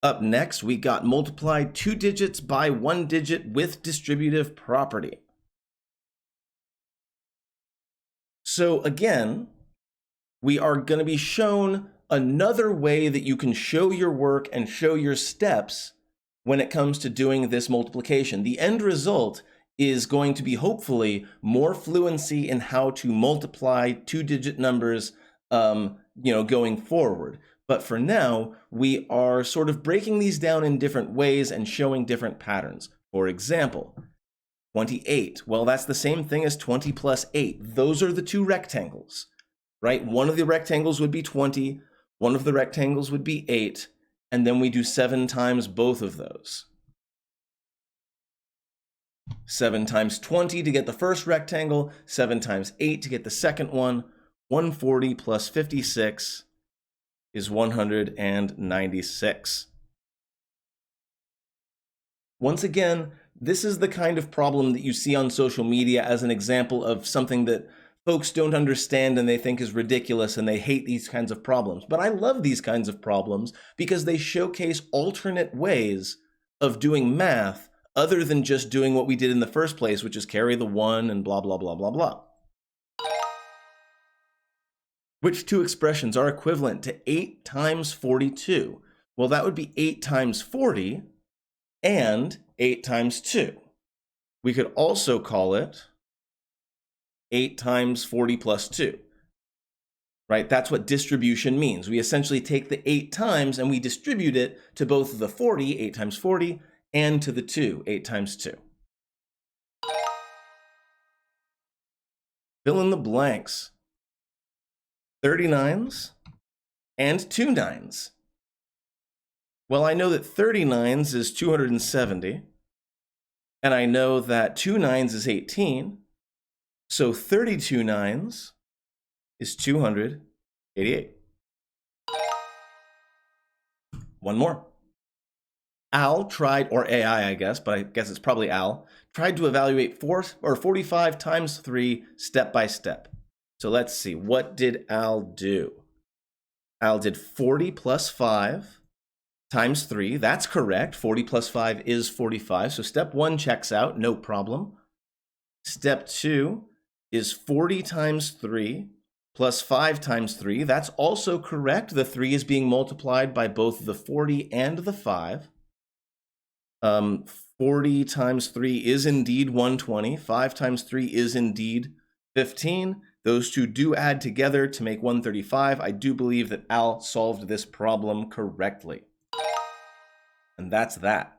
Up next, we got multiply 2 digits by 1 digit with distributive property. So again, we are going to be shown another way that you can show your work and show your steps when it comes to doing this multiplication. The end result is going to be hopefully more fluency in how to multiply 2-digit numbers going forward. But for now, we are sort of breaking these down in different ways and showing different patterns. For example, 28. Well, that's the same thing as 20 plus 8. Those are the two rectangles, right? One of the rectangles would be 20, one of the rectangles would be 8, and then we do 7 times both of those. 7 times 20 to get the first rectangle, 7 times 8 to get the second one. 140 plus 56 is 196. Once again, this is the kind of problem that you see on social media as an example of something that folks don't understand and they think is ridiculous and they hate these kinds of problems. But I love these kinds of problems because they showcase alternate ways of doing math other than just doing what we did in the first place, which is carry the 1 and blah, blah, blah, blah, blah. Which two expressions are equivalent to 8 times 42? Well, that would be 8 times 40 and 8 times 2. We could also call it 8 times 40 plus 2, right? That's what distribution means. We essentially take the 8 times and we distribute it to both the 40, 8 times 40, and to the 2, 8 times 2. Fill in the blanks. 39s and 2 9s. Well, I know that 30 9s is 270, and I know that 2 9s is 18, so 32 9s is 288. One more. Al tried, or AI, I guess, but I guess it's probably Al, tried to evaluate 45 times 3 step by step. So let's see, what did Al do? Al did 40 plus 5 times 3. That's correct. 40 plus 5 is 45. So step 1 checks out, no problem. Step 2 is 40 times 3 plus 5 times 3. That's also correct. The 3 is being multiplied by both the 40 and the 5. 40 times 3 is indeed 120. 5 times 3 is indeed 15. Those two do add together to make 135. I do believe that Al solved this problem correctly. And that's that.